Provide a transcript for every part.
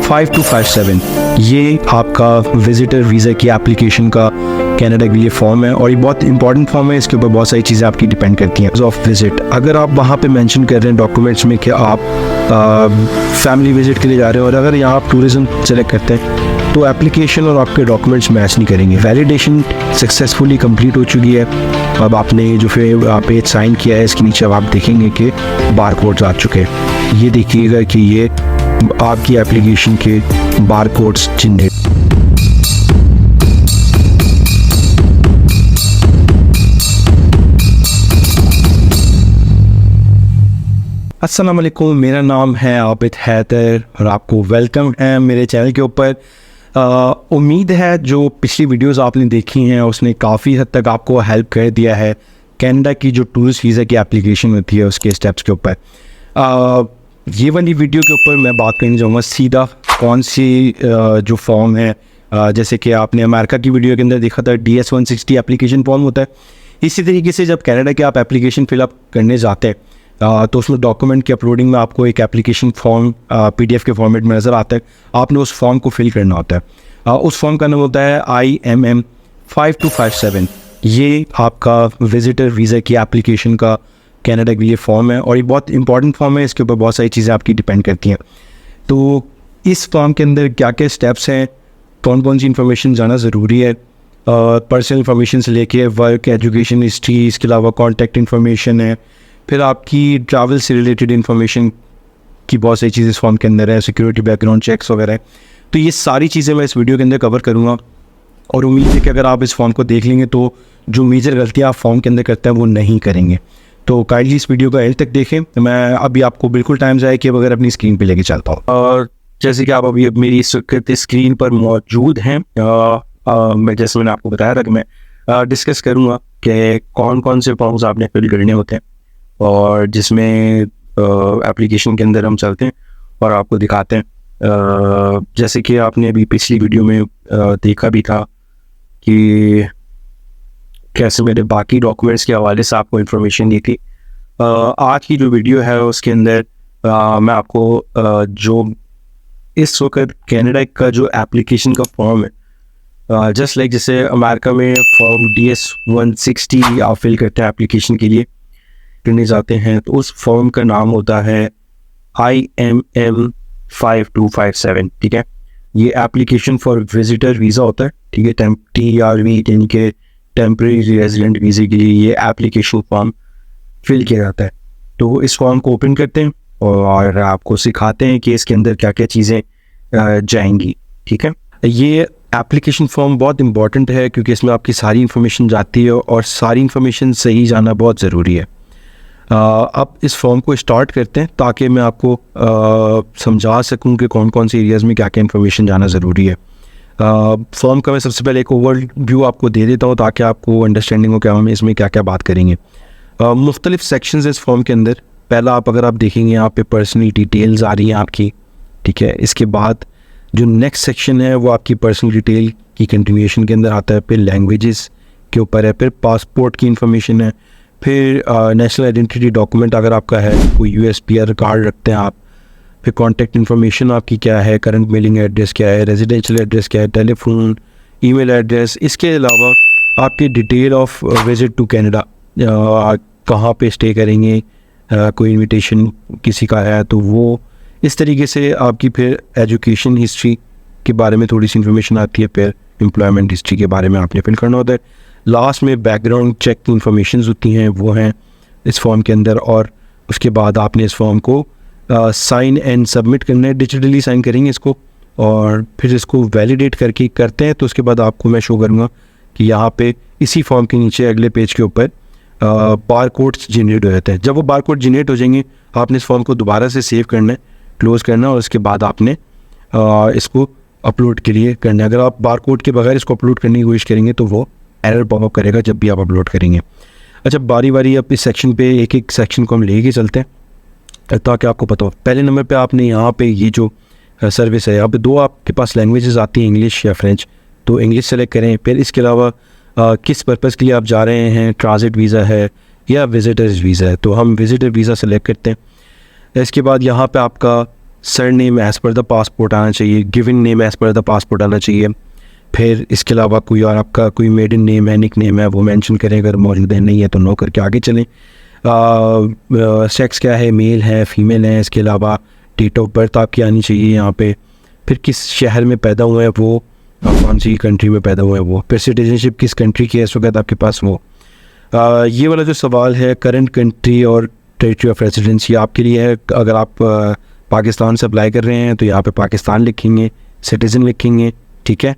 5257 ये आपका visitor visa की एप्लीकेशन का कनाडा के लिए फॉर्म है और ये बहुत इंपॉर्टेंट फॉर्म है। इसके ऊपर बहुत सारी चीज़ें आपकी डिपेंड करती हैं ऑफ विजिट। अगर आप वहाँ पे मेंशन कर रहे हैं डॉक्यूमेंट्स में कि आप फैमिली विजिट के लिए जा रहे हैं और अगर यहाँ आप टूरिज़्म सेलेक्ट करते हैं तो एप्लीकेशन और आपके डॉक्यूमेंट्स मैच नहीं करेंगे। वैलिडेशन सक्सेसफुली कंप्लीट हो चुकी है। अब आपने जो फिर पेज साइन किया है इसके नीचे अब आप देखेंगे कि बार कोड्स आ चुके हैं। ये देखिएगा कि ये आपकी एप्लीकेशन के बार कोड्स जनरेट। अस्सलाम वालेकुम, मेरा नाम है आबिद हैदर और आपको वेलकम है मेरे चैनल के ऊपर। उम्मीद है जो पिछली वीडियोस आपने देखी हैं उसने काफ़ी हद तक आपको हेल्प कर दिया है कनाडा की जो टूरिस्ट वीज़ा की एप्लीकेशन होती है उसके स्टेप्स के ऊपर। ये वाली वीडियो के ऊपर मैं बात करने जाऊँगा सीधा कौन सी जो फॉर्म है, जैसे कि आपने अमेरिका की वीडियो के अंदर देखा था DS 160 एप्लीकेशन फॉर्म होता है। इसी तरीके से जब कनाडा के आप एप्लीकेशन फिलअप करने जाते हैं तो उसमें डॉक्यूमेंट की अपलोडिंग में आपको एक एप्लीकेशन फॉर्म PDF के फॉर्मेट में नज़र आता है। आपने उस फॉर्म को फिल करना होता है। उस फॉर्म का नाम होता है IMM 5257। ये आपका विजिटर वीज़ा की एप्लीकेशन का कनाडा के लिए फॉर्म है और ये बहुत इंपॉर्टेंट फॉर्म है। इसके ऊपर बहुत सारी चीज़ें आपकी डिपेंड करती हैं। तो इस फॉर्म के अंदर क्या क्या स्टेप्स हैं, कौन कौन सी इन्फॉर्मेशन जाना ज़रूरी है, पर्सनल इन्फॉर्मेशन से लेके वर्क, एजुकेशन हिस्ट्री, इसके अलावा कॉन्टैक्ट इन्फॉर्मेशन है, फिर आपकी ट्रैवल से रिलेटेड इन्फॉर्मेशन की बहुत सारी चीज़ें इस फॉर्म के अंदर है, सिक्योरिटी बैकग्राउंड चेक्स वगैरह। तो ये सारी चीज़ें मैं इस वीडियो के अंदर कवर करूँगा और उम्मीद है कि अगर आप इस फॉर्म को देख लेंगे तो जो मेजर गलतियाँ आप फॉर्म के अंदर करते हैं वो नहीं करेंगे। तो काइंडली इस वीडियो का एंड तक देखें। मैं अभी आपको बिल्कुल टाइम ज़ाया किए बगैर अपनी स्क्रीन पर लेके चलता हूँ और जैसे कि आप अभी मेरी स्क्रीन पर मौजूद हैं, मैं जैसे मैंने आपको बताया था कि मैं डिस्कस करूँगा कि कौन कौन से फॉर्म्स आपने फिल करने होते हैं और जिसमें एप्लीकेशन के अंदर हम चलते हैं और आपको दिखाते हैं। जैसे कि आपने अभी पिछली वीडियो में देखा भी था कि कैसे मेरे बाकी डॉक्यूमेंट्स के हवाले से आपको इन्फॉर्मेशन दी थी। आज की जो वीडियो है उसके अंदर मैं आपको जो इस वक्त कनाडा का जो एप्लीकेशन का फॉर्म है, जस्ट लाइक जैसे अमेरिका में फॉर्म DS 160 आप फिल करते हैं एप्लीकेशन के लिए करने जाते हैं, तो उस फॉर्म का नाम होता है IMM 5257। ठीक है, ये एप्लीकेशन फॉर विजिटर वीज़ा होता है। ठीक है, TRV यानी कि टेम्परेरी रेजिडेंट वीज़े के लिए ये एप्लीकेशन फॉर्म फिल किया जाता है। तो इस फॉर्म को ओपन करते हैं और आपको सिखाते हैं कि इसके अंदर क्या क्या चीज़ें जाएंगी। ठीक है, ये एप्लीकेशन फॉर्म बहुत इंपॉर्टेंट है क्योंकि इसमें आपकी सारी इन्फॉर्मेशन जाती है और सारी इन्फॉर्मेशन सही जाना बहुत ज़रूरी है। अब इस फॉर्म को स्टार्ट करते हैं ताकि मैं आपको समझा सकूं कि कौन कौन से एरियाज़ में क्या क्या इन्फॉर्मेशन जाना ज़रूरी है। फॉर्म का मैं सबसे पहले एक ओवरव्यू आपको दे देता हूं ताकि आपको अंडरस्टैंडिंग हो कि हम इसमें क्या क्या बात करेंगे। मुख्तलिफ सेक्शंस है इस फॉर्म के अंदर। पहला अगर आप देखेंगे यहाँ पे पर्सनल डिटेल्स आ रही हैं आपकी। ठीक है, इसके बाद जो नेक्स्ट सेक्शन है वो आपकी पर्सनल डिटेल की कंटिन्यूएशन के अंदर आता है। फिर लैंग्वेजेस के ऊपर है, फिर पासपोर्ट की इंफॉर्मेशन है, फिर नेशनल आइडेंटिटी डॉक्यूमेंट अगर आपका है, कोई USPR कार्ड रखते हैं आप, फिर कॉन्टैक्ट इन्फॉर्मेशन आपकी क्या है, करंट मेलिंग एड्रेस क्या है, रेजिडेंशियल एड्रेस क्या है, टेलीफोन, ईमेल एड्रेस। इसके अलावा आपकी detail of visit to Canada, कहाँ पे स्टे करेंगे, कोई इनविटेशन किसी का है तो वो, इस तरीके से आपकी फिर एजुकेशन हिस्ट्री के बारे में थोड़ी सी इन्फॉर्मेशन आती है, फिर एम्प्लॉयमेंट हिस्ट्री के बारे में आपने फिल करना होता है। लास्ट में बैकग्राउंड चेक की इन्फॉर्मेशन होती हैं वो हैं इस फॉर्म के अंदर और उसके बाद आपने इस फॉर्म को साइन एंड सबमिट करना है। डिजिटली साइन करेंगे इसको और फिर इसको वैलिडेट करके करते हैं तो उसके बाद आपको मैं शो करूँगा कि यहाँ पे इसी फॉर्म के नीचे अगले पेज के ऊपर बार कोड्स जनरेट हो जाते हैं। जब वो बार कोड जनरेट हो जाएंगे आपने इस फॉर्म को दोबारा से सेव करना है, क्लोज़ करना है और उसके बाद आपने इसको अपलोड के लिए करना है। अगर आप बार कोड के बगैर इसको अपलोड करने की कोशिश करेंगे तो वो एरर पॉपअप करेगा जब भी आप अपलोड करेंगे। अच्छा, बारी बारी अब इस सेक्शन पे एक एक सेक्शन को हम लेके चलते हैं ताकि आपको पता हो। पहले नंबर पे आपने यहाँ पे ये जो सर्विस है, यहाँ पे दो आपके पास लैंग्वेजेस आती हैं, इंग्लिश या फ्रेंच। तो इंग्लिश सेलेक्ट करें। फिर इसके अलावा किस पर्पज़ के लिए आप जा रहे हैं, ट्रांजिट वीज़ा है या विजिटर्स वीज़ा है, तो हम विजिटर वीज़ा सेलेक्ट करते हैं। इसके बाद यहाँ पे आपका sir name as per the passport आना चाहिए, given name as per the passport आना चाहिए। फिर इसके अलावा कोई और आपका कोई मेडन नेम है, निक नेम है, वो मेंशन करें, अगर मौजूद है, नहीं है तो नो करके आगे चलें। सेक्स क्या है, मेल है, फीमेल है। इसके अलावा डेट ऑफ बर्थ आपकी आनी चाहिए यहाँ पे। फिर किस शहर में पैदा हुए हैं वो, कौन सी कंट्री में पैदा हुए हैं वो। फिर सिटीजनशिप किस कंट्री की है इस वक्त आपके पास वो। ये वाला जो सवाल है current country or territory of residence, ये आपके लिए है। अगर आप पाकिस्तान से अप्लाई कर रहे हैं तो यहाँ पे पाकिस्तान लिखेंगे, सिटीज़न लिखेंगे, ठीक है।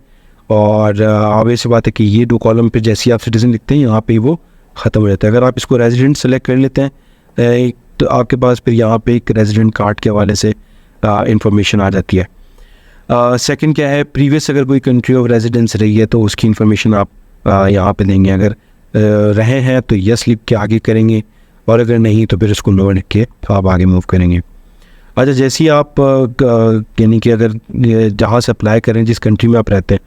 और ऑब्वियस बात है कि ये 2 कॉलम पे जैसे ही आप सिटीज़न लिखते हैं यहाँ पे वो ख़त्म हो जाता है। अगर आप इसको रेजिडेंट सेलेक्ट कर लेते हैं तो आपके पास फिर यहाँ पे एक रेजिडेंट कार्ड के हवाले से इंफॉर्मेशन आ जाती है। सेकंड क्या है, प्रीवियस अगर कोई कंट्री ऑफ रेजिडेंस रही है तो उसकी इन्फॉर्मेशन आप यहाँ पे देंगे। अगर रहे हैं तो यस लिख के आगे करेंगे, और अगर नहीं तो फिर उसको नो लिख के तो आप आगे मूव करेंगे। अच्छा, जैसे ही आप यानी कि अगर जहाँ से अप्लाई करें, जिस कंट्री में आप रहते हैं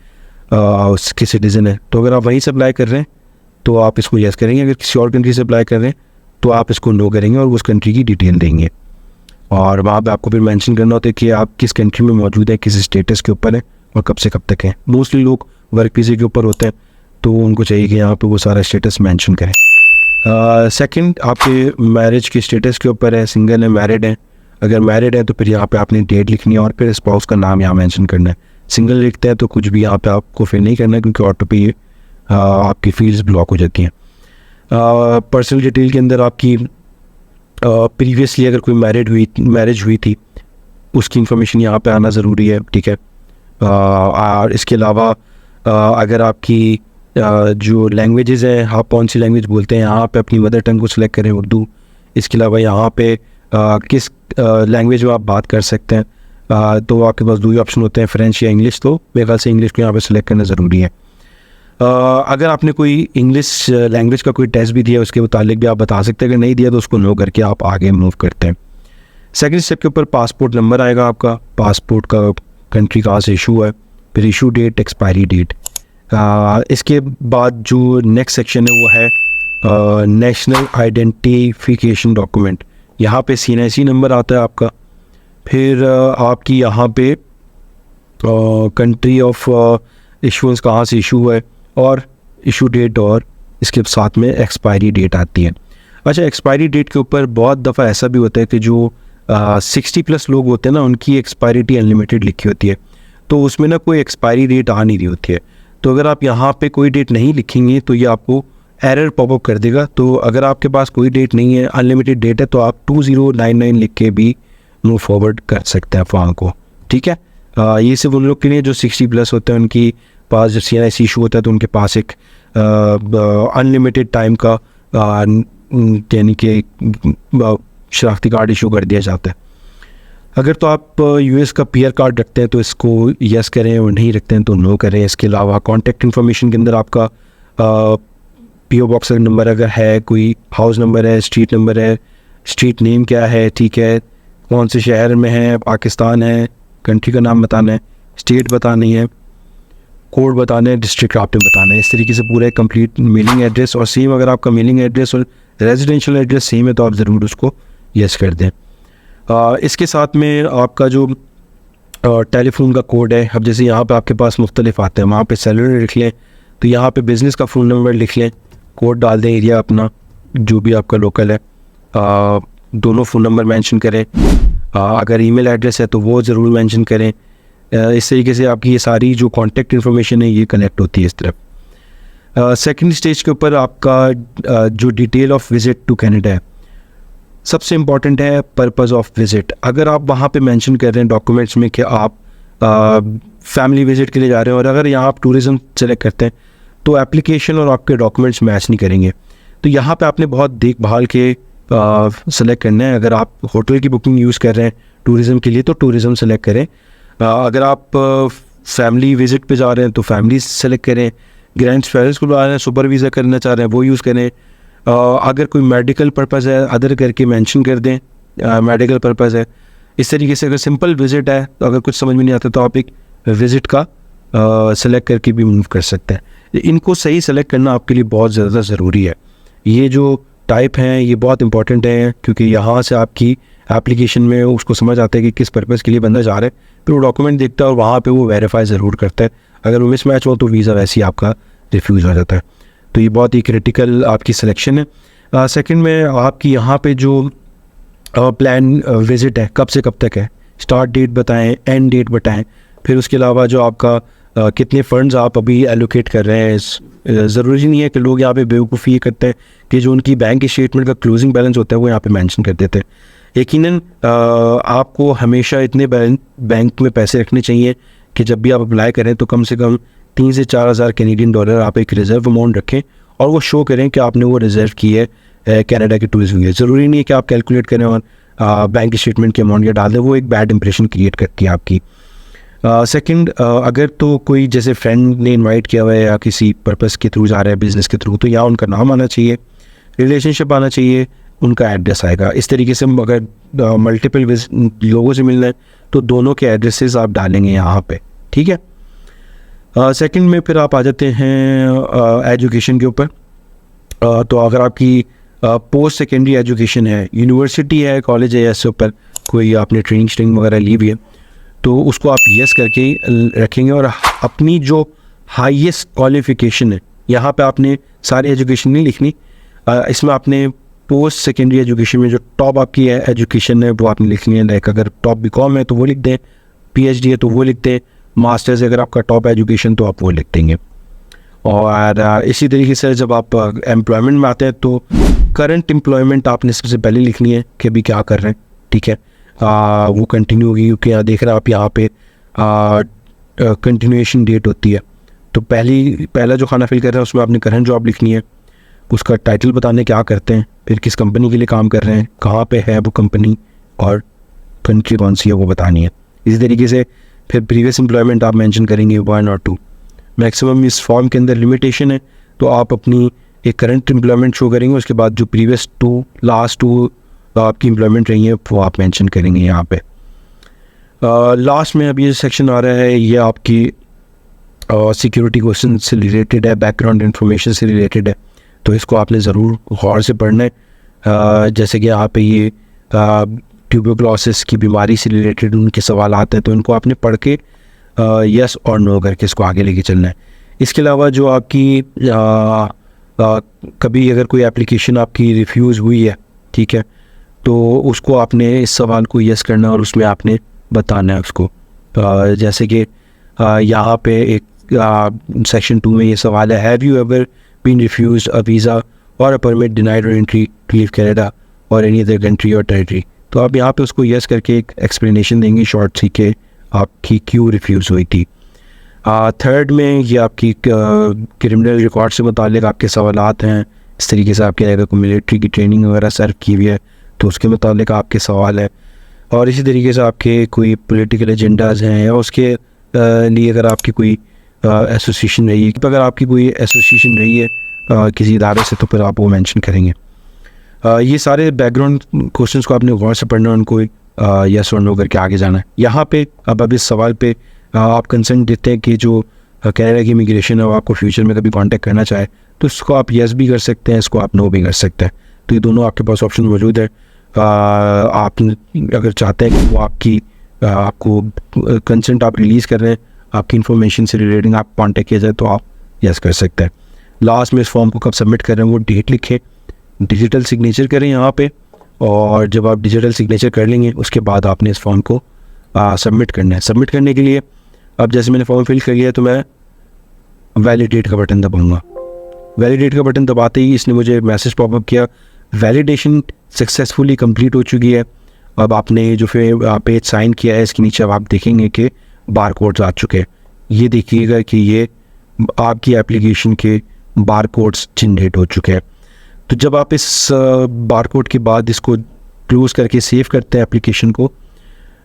उसके सिटीज़न है, तो अगर आप वहीं से अप्लाई कर रहे हैं तो आप इसको यस करेंगे। अगर किसी और कंट्री से अप्लाई कर रहे हैं तो आप इसको नो करेंगे और उस कंट्री की डिटेल देंगे। और वहाँ पे आपको फिर मेंशन करना होता है कि आप किस कंट्री में मौजूद हैं, किस स्टेटस के ऊपर है और कब से कब तक है। मोस्टली लोग वर्क वीज़े के ऊपर होते हैं तो उनको चाहिए कि यहाँ पे वो सारा स्टेटस मेंशन करें। सेकंड, आपके मैरिज के स्टेटस के ऊपर है, सिंगल है, मैरिड है। अगर मैरिड है तो फिर यहाँ पे आपने डेट लिखनी है और फिर स्पाउस का नाम यहाँ मेंशन करना है। सिंगल लिखते हैं तो कुछ भी यहाँ पे आपको फिर नहीं करना है, क्योंकि ऑटो पे आपकी फील्ड्स ब्लॉक हो जाती हैं। पर्सनल डिटेल के अंदर आपकी प्रीवियसली अगर कोई मैरिज हुई थी उसकी इन्फॉर्मेशन यहाँ पे आना ज़रूरी है, ठीक है। और इसके अलावा अगर आपकी जो लैंग्वेजेस हैं, आप कौन सी लैंग्वेज बोलते हैं, यहाँ पे अपनी मदर टंग को सिलेक्ट करें, उर्दू। इसके अलावा यहाँ पे किस लैंग्वेज में आप बात कर सकते हैं, तो आपके पास 2 ही ऑप्शन होते हैं, फ्रेंच या इंग्लिश। तो मेरे ख्याल से इंग्लिश को यहाँ पे सिलेक्ट करना ज़रूरी है। अगर आपने कोई इंग्लिश लैंग्वेज का कोई टेस्ट भी दिया उसके मुतालिक भी आप बता सकते हैं। अगर नहीं दिया तो उसको नो करके आप आगे मूव करते हैं। सेकंड स्टेप के ऊपर पासपोर्ट नंबर आएगा आपका, पासपोर्ट का कंट्री कहाँ से इशू है, फिर इशू डेट, एक्सपायरी डेट। इसके बाद जो नेक्स्ट सेक्शन है वो है नेशनल आइडेंटिफिकेशन डॉक्यूमेंट। यहाँ पे CNIC नंबर आता है आपका। फिर आपकी यहाँ पे कंट्री ऑफ इशूएंस कहाँ से इशू है और इशू डेट, और इसके साथ में एक्सपायरी डेट आती है। अच्छा, एक्सपायरी डेट के ऊपर बहुत दफ़ा ऐसा भी होता है कि जो 60+ लोग होते हैं ना, उनकी एक्सपायरी अनलिमिटेड लिखी होती है, तो उसमें ना कोई एक्सपायरी डेट आ नहीं रही होती है। तो अगर आप यहाँ पे कोई डेट नहीं लिखेंगे तो ये आपको एरर पॉपअप कर देगा। तो अगर आपके पास कोई डेट नहीं है, अनलिमिटेड डेट है, तो आप 2099 लिख के भी मूव फॉरवर्ड कर सकते हैं वहाँ को, ठीक है। ये सिर्फ उन लोग के लिए जो 60+ होते हैं, उनकी पास जब CNIC इशू होता है तो उनके पास एक अनलिमिटेड टाइम का यानी कि शनाख्ती कार्ड इशू कर दिया जाता है। अगर तो आप US का PR कार्ड रखते हैं तो इसको यस करें, और नहीं रखते हैं तो नो करें। इसके अलावा कॉन्टैक्ट इन्फॉर्मेशन के अंदर आपका PO बॉक्स नंबर अगर है, कोई हाउस नंबर है, स्ट्रीट नंबर है, स्ट्रीट नेम क्या है, ठीक है, कौन से शहर में है, पाकिस्तान है, कंट्री का नाम बताना है, स्टेट बतानी है, कोड बताना है, डिस्ट्रिक्ट आपने बताना है। इस तरीके से पूरा कंप्लीट मेलिंग एड्रेस, और सेम अगर आपका मेलिंग एड्रेस और रेजिडेंशियल एड्रेस सेम है तो आप ज़रूर उसको यस कर दें। इसके साथ में आपका जो टेलीफोन का कोड है, अब जैसे यहाँ पे आपके पास मुख्तलिफ आते हैं, वहाँ पे सेलुलर लिख लें, तो यहाँ पे बिज़नेस का फ़ोन नंबर लिख लें, कोड डाल दें, एरिया अपना जो भी आपका लोकल है, दोनों फ़ोन नंबर मेंशन करें। अगर ईमेल एड्रेस है तो वो ज़रूर मेंशन करें। इस तरीके से आपकी ये सारी जो कॉन्टैक्ट इन्फॉर्मेशन है ये कलेक्ट होती है इस तरफ। सेकंड स्टेज के ऊपर आपका जो detail of visit to Canada है, सबसे इम्पॉर्टेंट है पर्पज़ ऑफ विज़िट। अगर आप वहाँ पे मेंशन कर रहे हैं डॉक्यूमेंट्स में कि आप फैमिली विज़िट के लिए जा रहे हैं, और अगर यहाँ आप टूरिज़म सेलेक्ट करते हैं तो एप्लीकेशन और आपके डॉक्यूमेंट्स मैच नहीं करेंगे। तो यहाँ पे आपने बहुत देखभाल के सेलेक्ट करना है। अगर आप होटल की बुकिंग यूज़ कर रहे हैं टूरिज़म के लिए तो टूरिज़म सेलेक्ट करें। अगर आप फैमिली विज़िट पे जा रहे हैं तो फैमिली सेलेक्ट करें। ग्रैंड पेरेंट्स को बुला रहे हैं, सुपर वीज़ा करना चाह रहे हैं, वो यूज़ करें। अगर कोई मेडिकल पर्पज़ है अदर करके मेंशन कर दें, मेडिकल पर्पज़ है। इस तरीके से अगर सिंपल विज़िट है तो अगर कुछ समझ में नहीं आता तो आप एक विज़िट का सेलेक्ट करके भी मूव कर सकते हैं। इनको सही सेलेक्ट करना आपके लिए बहुत ज़्यादा ज़रूरी है। ये जो टाइप हैं ये बहुत इंपॉर्टेंट हैं, क्योंकि यहाँ से आपकी एप्लीकेशन में उसको समझ आता है कि किस पर्पज़ के लिए बंदा जा रहा है, फिर वो डॉक्यूमेंट देखता है और वहाँ पे वो वेरीफाई ज़रूर करता है। अगर वो मिसमैच हो तो वीज़ा वैसे ही आपका रिफ्यूज़ हो जाता है। तो ये बहुत ही क्रिटिकल आपकी सिलेक्शन है। सेकंड में आपकी यहाँ पे जो प्लान विज़िट है कब से कब तक है, स्टार्ट डेट बताएं, एंड डेट बताएं। फिर उसके अलावा जो आपका कितने फ़ंड्स आप अभी एलोकेट कर रहे हैं। ज़रूरी नहीं है कि लोग यहाँ पे बेवकूफ़ी ये करते हैं कि जो उनकी बैंक स्टेटमेंट का क्लोजिंग बैलेंस होता है वो यहाँ पे मेंशन कर देते हैं। यकीनन आपको हमेशा इतने बैंक में पैसे रखने चाहिए कि जब भी आप अप्लाई करें तो कम से कम 3 से 4 हज़ार कैनेडियन डॉलर आप एक रिज़र्व अमाउंट रखें और वो शो करें कि आपने वो रिज़र्व की है कनाडा के टूरिज्म के लिए। ज़रूरी नहीं है कि आप कैलकुलेट करें और बैंक स्टेटमेंट के अमाउंट या डाल दें, वो एक बैड इंप्रेशन क्रिएट करती है आपकी। सेकंड, अगर तो कोई जैसे फ्रेंड ने इनवाइट किया हुआ है या किसी पर्पस के थ्रू जा रहा है, बिज़नेस के थ्रू, तो यहाँ उनका नाम आना चाहिए, रिलेशनशिप आना चाहिए, उनका एड्रेस आएगा। इस तरीके से अगर मल्टीपल लोगों से मिलना है तो दोनों के एड्रेसेस आप डालेंगे यहाँ पे, ठीक है। सेकंड में फिर आप आ जाते हैं एजुकेशन के ऊपर। तो अगर आपकी पोस्ट सेकेंडरी एजुकेशन है, यूनिवर्सिटी है, कॉलेज है, इससे ऊपर कोई आपने ट्रेनिंग वगैरह ली हुई है तो उसको आप यस करके रखेंगे। और अपनी जो हाईएस्ट क्वालिफ़िकेशन है यहाँ पे आपने सारी एजुकेशन नहीं लिखनी, इसमें आपने पोस्ट सेकेंडरी एजुकेशन में जो टॉप आपकी है एजुकेशन है वो आपने लिखनी है। लाइक अगर टॉप बीकॉम है तो वो लिख दें, पीएचडी है तो वो लिख दें, मास्टर्स अगर आपका टॉप एजुकेशन तो आप वो लिख देंगे। और इसी तरीके से जब आप एम्प्लॉयमेंट में आते हैं तो करंट एम्प्लॉयमेंट आपने सबसे पहले लिखनी है कि अभी क्या कर रहे हैं, ठीक है। वो कंटिन्यू होगी क्योंकि यहाँ देख रहे हैं आप यहाँ पे कंटिन्यूएशन डेट होती है। तो पहला जो खाना फिल कर रहे हैं उसमें आपने करंट जॉब लिखनी है, उसका टाइटल बताने क्या करते हैं, फिर किस कंपनी के लिए काम कर रहे हैं, कहाँ पे है वो कंपनी और कंट्री कौन सी है वो बतानी है। इसी तरीके से फिर प्रीवियस एम्प्लॉयमेंट आप मेंशन करेंगे 1 और 2। मैक्सिमम इस फॉर्म के अंदर लिमिटेशन है तो आप अपनी एक करंट एम्प्लॉयमेंट शो करेंगे, उसके बाद जो प्रीवियस लास्ट टू आपकी एम्प्लॉयमेंट रही है वो आप मेंशन करेंगे यहाँ पे। लास्ट में अभी ये सेक्शन आ रहा है, ये आपकी सिक्योरिटी क्वेश्चन से रिलेटेड है, बैकग्राउंड इन्फॉर्मेशन से रिलेटेड है, तो इसको आपने ज़रूर गौर से पढ़ना है। जैसे कि यहाँ पे ये ट्यूबरक्लोसिस की बीमारी से रिलेटेड उनके सवाल आते हैं तो इनको आपने पढ़ के यस और नो करके इसको आगे लेके चलना है। इसके अलावा जो आपकी कभी अगर कोई एप्लीकेशन आपकी रिफ्यूज़ हुई है, ठीक है, तो उसको आपने इस सवाल को यस करना और उसमें आपने बताना है उसको। जैसे कि यहाँ पे एक सेक्शन 2 में ये सवाल है, have you ever been refused a visa or a permit denied or entry to leave Canada or any other country or territory. तो आप यहाँ पे उसको यस करके एक एक्सप्लेनेशन देंगे शॉर्ट सी के आपकी क्यों रिफ्यूज़ हुई थी। थर्ड में ये आपकी क्रिमिनल रिकॉर्ड से मुतालिक आपके सवालात हैं। इस तरीके से आपके अगर कोई मिलिट्री की ट्रेनिंग वगैरह सर्व की हुई है तो उसके मुतालिक आपके सवाल है। और इसी तरीके से आपके कोई पॉलिटिकल एजेंडाज़ हैं या उसके लिए अगर आपकी कोई एसोसिएशन रही है, अगर आपकी कोई एसोसिएशन रही है किसी इदारे से तो फिर आप वो मेंशन करेंगे। ये सारे बैकग्राउंड क्वेश्चंस को आपने गौर से पढ़ना, उनको यस और नो करके आगे जाना है। यहाँ पे अब इस सवाल पे आप कंसर्न देते हैं कि जो कनाडा की इमिग्रेशन है वो आपको फ्यूचर में कभी कांटेक्ट करना चाहे तो इसको आप यस भी कर सकते हैं, इसको आप नो भी कर सकते हैं। तो ये दोनों आपके पास ऑप्शन मौजूद है। आप अगर चाहते हैं कि वो आपको कंसेंट आप रिलीज़ कर रहे हैं, आपकी इन्फॉर्मेशन से रिलेटिंग आप कांटेक्ट किया जाए तो आप यस कर सकते हैं। लास्ट में इस फॉर्म को कब सबमिट कर रहे हैं वो डेट लिखें, डिजिटल सिग्नेचर करें यहाँ पे, और जब आप डिजिटल सिग्नेचर कर लेंगे उसके बाद आपने इस फॉर्म को सबमिट करना है। सबमिट करने के लिए अब जैसे मैंने फॉर्म फिल कर लिया तो मैं वैलिडेट का बटन दबाऊँगा। वैलिडेट का बटन दबाते ही इसने मुझे मैसेज पॉपअप किया, वैलिडेशन सक्सेसफुली कंप्लीट हो चुकी है। अब आपने जो फिर पेज साइन किया है इसके नीचे अब आप देखेंगे कि बार कोड्स आ चुके हैं। ये देखिएगा कि ये आपकी एप्लीकेशन के बार कोड्स जनरेट हो चुके हैं। तो जब आप इस बार कोड के बाद इसको क्लोज करके सेव करते हैं एप्लीकेशन को,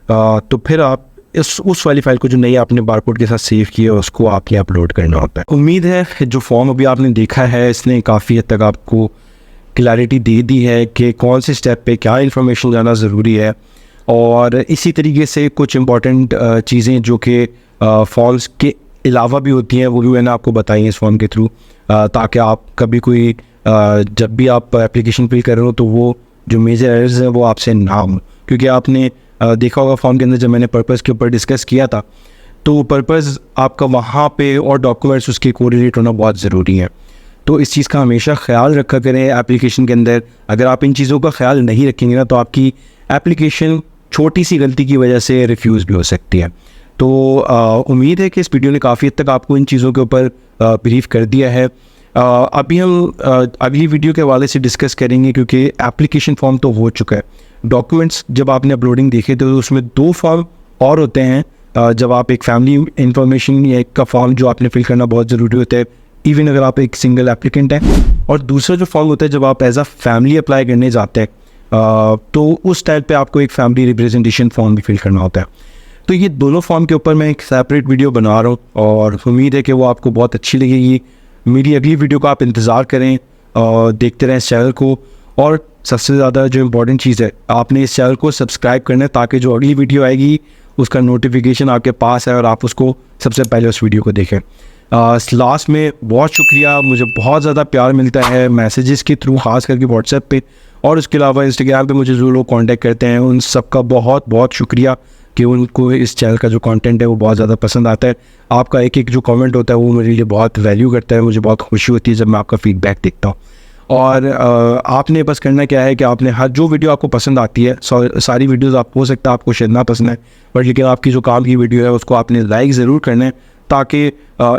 तो फिर आप उस वाली फाइल को जो नई आपने बारकोड के साथ सेव किया है उसको आपने अपलोड करना होता है। उम्मीद है जो फॉर्म अभी आपने देखा है इसने काफ़ी हद तक आपको क्लैरिटी दे दी है कि कौन से स्टेप पे क्या इन्फॉर्मेशन जाना ज़रूरी है। और इसी तरीके से कुछ इम्पॉर्टेंट चीज़ें जो कि फॉर्म्स के अलावा भी होती हैं वो भी मैंने आपको बताई हैं इस फॉर्म के थ्रू, ताकि आप कभी कोई जब भी आप एप्लीकेशन फिल कर रहे हो तो वो जो मेजर एरर्स हैं वो आपसे ना हो। क्योंकि आपने देखा होगा फॉर्म के अंदर जब मैंने पर्पज़ के ऊपर डिस्कस किया था, तो पर्पज़ आपका वहाँ पे और डॉक्यूमेंट्स उसके कोरिलेट होना बहुत ज़रूरी है। तो इस चीज़ का हमेशा ख्याल रखा करें एप्लीकेशन के अंदर। अगर आप इन चीज़ों का ख्याल नहीं रखेंगे ना, तो आपकी एप्लीकेशन छोटी सी गलती की वजह से रिफ्यूज़ भी हो सकती है। तो उम्मीद है कि इस वीडियो ने काफ़ी हद तक आपको इन चीज़ों के ऊपर ब्रीफ कर दिया है। अभी हम अगली वीडियो के हवाले से डिस्कस करेंगे, क्योंकि एप्लीकेशन फॉर्म तो हो चुका है। डॉक्यूमेंट्स जब आपने अपलोडिंग देखे तो उसमें 2 फॉर्म और होते हैं। जब आप एक फैमिली इंफॉर्मेशन या एक का फॉर्म जो आपने फिल करना बहुत ज़रूरी होता है, इवन अगर आप एक सिंगल एप्लीकेंट हैं। और दूसरा जो फॉर्म होता है जब आप एज अ फैमिली अप्लाई करने जाते हैं, तो उस टाइप पे आपको एक फैमिली रिप्रेजेंटेशन फॉर्म भी फिल करना होता है। तो ये दोनों फॉर्म के ऊपर मैं एक सेपरेट वीडियो बना रहा हूँ और उम्मीद है कि वो आपको बहुत अच्छी लगेगी। मेरी अगली वीडियो का आप इंतज़ार करें और देखते रहें इस चैनल को। और सबसे ज़्यादा जो इम्पोर्टेंट चीज़ है, आपने इस चैनल को सब्सक्राइब करना है ताकि जो अगली वीडियो आएगी उसका नोटिफिकेशन आपके पास है और आप उसको सबसे पहले उस वीडियो को देखें। लास्ट में बहुत शुक्रिया, मुझे बहुत ज़्यादा प्यार मिलता है मैसेजेस के थ्रू, ख़ास करके व्हाट्सएप पे, और उसके अलावा इंस्टाग्राम पे मुझे जो लोग कांटेक्ट करते हैं उन सब का बहुत बहुत शुक्रिया कि उनको इस चैनल का जो कंटेंट है वो बहुत ज़्यादा पसंद आता है। आपका एक एक जो कमेंट होता है वो मेरे लिए बहुत वैल्यू करता है, मुझे बहुत खुशी होती है जब मैं आपका फीडबैक देखता हूँ। और आपने बस करना क्या है कि आपने हर जो वीडियो आपको पसंद आती है, सारी वीडियोस आप हो सकता है आपको शायद ना पसंद है, बट लेकिन आपकी जो काम की वीडियो है उसको आपने लाइक ज़रूर करना है ताकि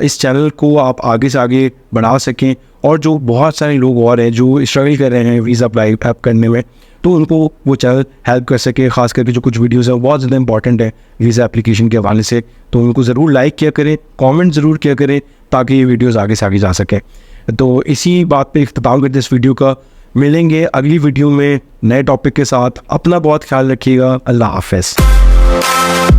इस चैनल को आप आगे से आगे बढ़ा सकें। और जो बहुत सारे लोग और हैं जो स्ट्रगल कर रहे हैं वीज़ा अप्लाई करने में, तो उनको वो चैनल हेल्प कर सके। ख़ास करके जो कुछ वीडियोस हैं बहुत ज़्यादा इंपॉर्टेंट है वीज़ा एप्लीकेशन के हवाले से, तो उनको ज़रूर लाइक किया करें, कमेंट ज़रूर किया करें ताकि ये वीडियोस आगे से आगे जा सकें। तो इसी बात पे इख्तिताम करते इस वीडियो का। मिलेंगे अगली वीडियो में नए टॉपिक के साथ। अपना बहुत ख्याल रखिएगा। अल्लाह हाफ़िज़।